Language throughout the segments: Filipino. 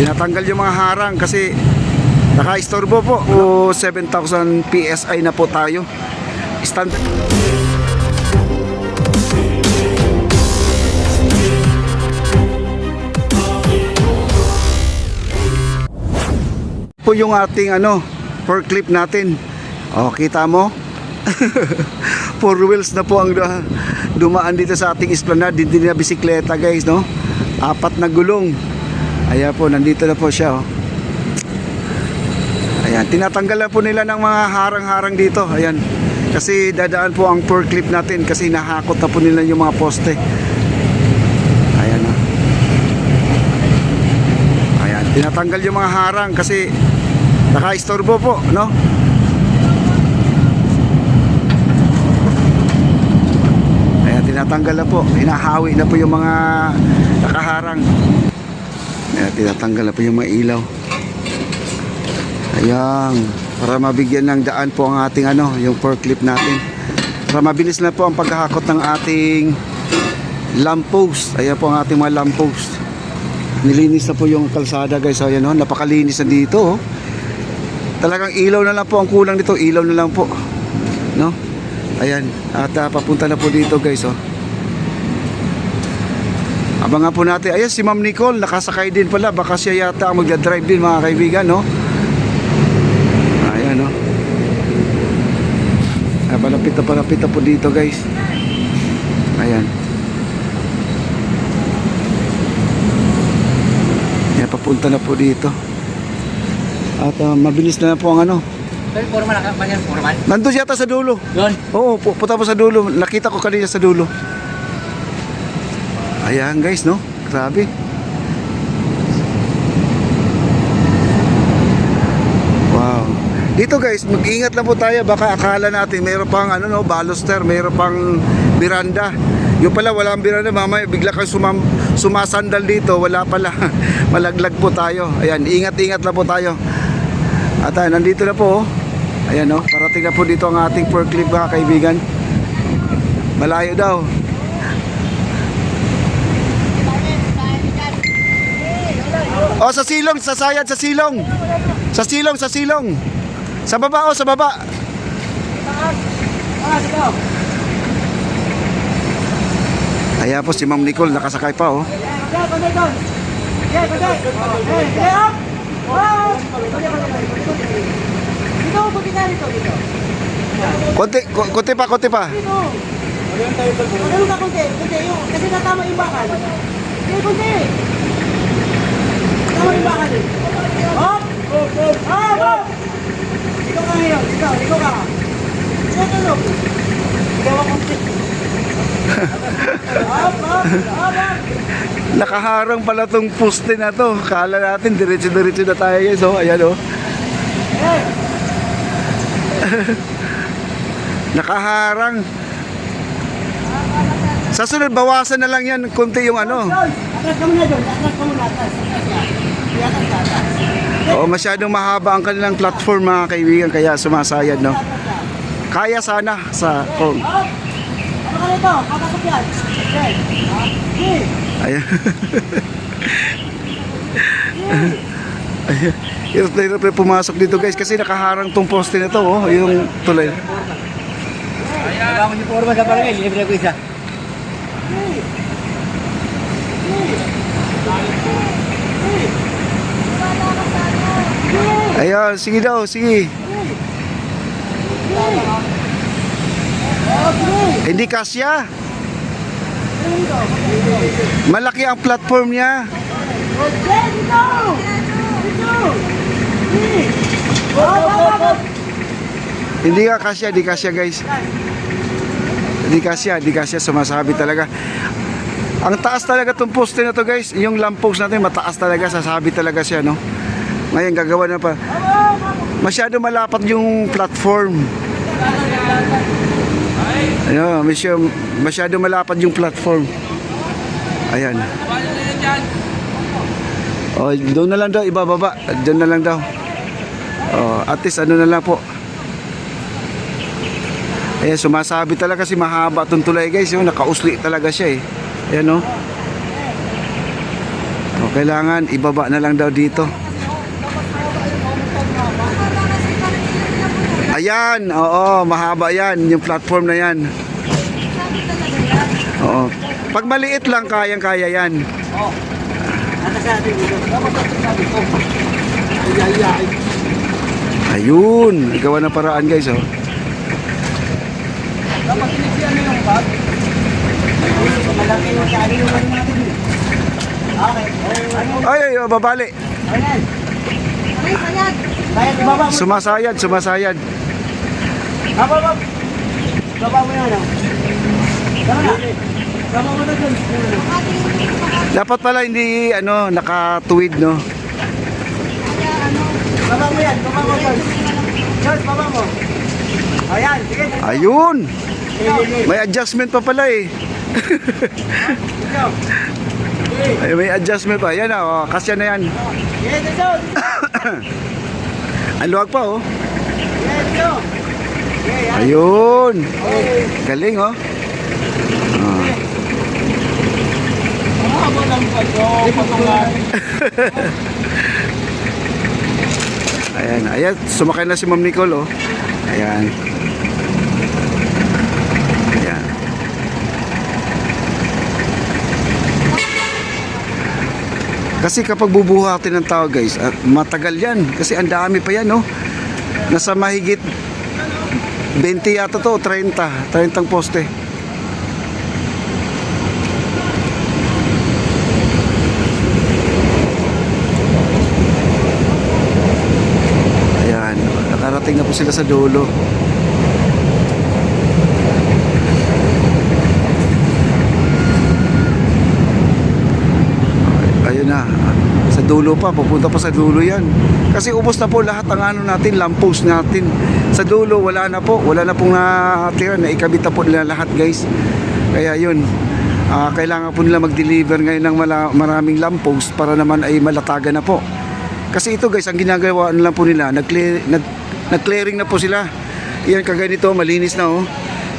Tinatanggal yung mga harang kasi naka-istorbo po. 7,000 PSI na po tayo. Standard. Po yung ating forklift natin. Kita mo? 4 wheels na po ang dumaan dito sa ating esplanade. Hindi na bisikleta, guys, no? 4 na gulong. Ayan po, nandito na po siya, Ayan, tinatanggal na po nila ng mga harang-harang dito. Ayan, kasi dadaan po ang forklift natin kasi nahakot na po nila yung mga poste. Ayan, Ayan, tinatanggal yung mga harang kasi naka-istorbo po, no? Ayan, tinatanggal na po. Hinahawi na po yung mga nakaharang. Ayan, tinatanggal na po yung mga ilaw. Ayan, para mabigyan ng daan po ang ating yung forklift natin. Para mabilis na po ang paghahakot ng ating lamppost. Ayan po ang ating mga lamppost. Nilinis na po yung kalsada, guys. Ayan, napakalinis na dito, Talagang ilaw na lang po ang kulang dito. Ilaw na lang po, no? Ayan, at papunta na po dito, guys, Abangan po natin. Ayan, si Ma'am Nicole, nakasakay din pala. Baka siya yata ang magdadrive din, mga kaibigan, no? Ayan, palapit na po dito, guys. Ayan. Ayan, papunta na po dito. At mabilis na po ang Forman na ka, Forman? Nandun yata sa dulo. Doon? Oo, punta po sa dulo. Nakita ko kanina sa dulo. Ayan, guys, no? Grabe. Wow. Dito, guys, mag-ingat lang po tayo. Baka akala natin mayroon pang baluster, mayroon pang biranda. Yung pala walang biranda, mamaya bigla kang sumasandal dito, wala pala. Malaglag po tayo. Ayan, ingat-ingat lang po tayo. At nandito na po, Ayan, parating na po dito ang ating forklift, mga kaibigan. Malayo daw. Sa silong, sa sayad, sa silong. Sa silong, sa silong. Sa baba, sa baba. Ayan po si Ma'am Nicole, nakasakay pa, Konti pa. Ano ka konti? Kasi natama yung bakal. Konti. Natama yung bakal. Hop! Hop! Ikaw ka ngayon. Ikaw ka. Ikaw. Ikaw ang konti. Hop! Nakaharang pala tong poste na to. Kala natin diretso-diretso na tayo, guys. Ayan, nakaharang. Sa sunod, bawasan na lang yan. Kunti yung Atras ka muna doon. Atras ka muna. Masyadong mahaba ang kanilang platform, mga kaibigan. Kaya sumasayad, no? Kaya sana sa phone. Hop! Ano ka nito? Papasok yan. Okay. Ayan. Ayan. Hirap na pumasok dito, guys, kasi nakaharang tong poste na to, yung tulay. Nagkamon yung Forman sa barangay, libre ko isa. Ayan, sige daw, sige. Hindi kasya. Malaki ang platform niya. Hindi kasya, guys. Hindi kasya, sumasabi talaga. Ang taas talaga tong poste na to, guys. Yung lamppost natin mataas talaga, sasabi talaga siya, no? Ngayon gagawa na pa. Masyado malapat yung platform. Ayun, masyado malapad yung platform. Ayan. Doon na lang daw, ibababa. Doon na lang daw. At least na lang po. Ayan, sumasabi talaga kasi mahaba itong tulay, guys. Nakausli talaga siya, Ayan, kailangan ibaba na lang daw dito. Ayan, oo, mahaba yan, yung platform na yan. Oo. Pag maliit lang, kayang-kaya yan. Oh. Ano sabi dito? Dapat sabi ko. Ay. Ayun, gawa ng paraan guys, oh. Dapat sinisiyan mo yung bag. Malaki yung sabi yung ano natin. Okay. Ay, babali. Ayan. Aray, sayad. Kaya ibaba mo. Sumasayad. Baba. Baba mo yan. Tara na. Baba mo na dun. Dapat pala hindi, nakatuwid, no? Kaya ano, Baba mo yan. Baba mo dun. George, baba mo. Ayan. Sige. Ayun, Sige. may adjustment pa pala eh. Sige. Ay, may adjustment pa. Yan, oh, kasya na yan. Sige, Jason. Ang luwag pa, oh. Sige, Jason. Sige, yan. Ayun. Okay. Galing, oh. Ah. Ano lang pa ito? Ayan, sumakay na si Ma'am Nicole, oh. Ayan. Ayan. Kasi kapag bubuhatin ng tao, guys, matagal yan. Kasi ang dami pa yan, no? Nasa mahigit 20 yata to, 30 poste. Ayan, nakarating na po sila sa dulo. Ayun na, sa dulo pa, pupunta pa sa dulo yan. Kasi ubos na po lahat ang natin, lamppost natin. Sa dulo, wala na pong natira, naikabit na po nila lahat, guys. Kaya yun, kailangan po nila mag-deliver ngayon ng maraming lamppost para naman ay malatagan na po. Kasi ito, guys, ang ginagawa na lang po nila, nag-clearing na po sila. Yan, kaganito, malinis na, oh.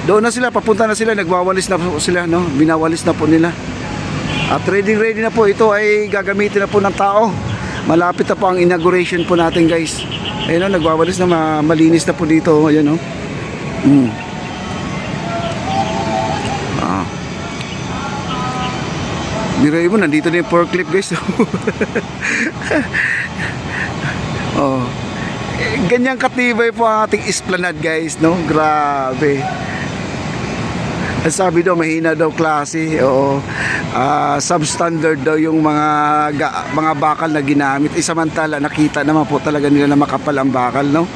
Doon na sila, papunta na sila, nagwawalis na po sila, no? Binawalis na po nila. At ready na po, ito ay gagamitin na po ng tao. Malapit na po ang inauguration po natin, guys. Ayun, nagwawalis na, malinis na po dito. Ayun, Biray mo, nandito na yung forklift, guys. Oh. Ganyang katibay po ang ating esplanade, guys, no? Grabe. Ang sabi daw, mahina daw klase. Oo. Substandard daw yung mga bakal na ginamit. Samantala, nakita naman po talaga nila na makapal ang bakal, no?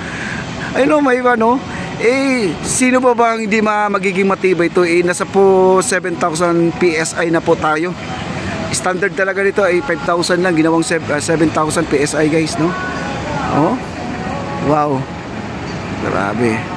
Ayun, may iba, no? Sino ba bang hindi magiging matibay ito? Nasa po 7,000 PSI na po tayo. Standard talaga nito ay 5,000 lang. Ginawang 7,000 PSI, guys, no? Oh. Wow. Grabe.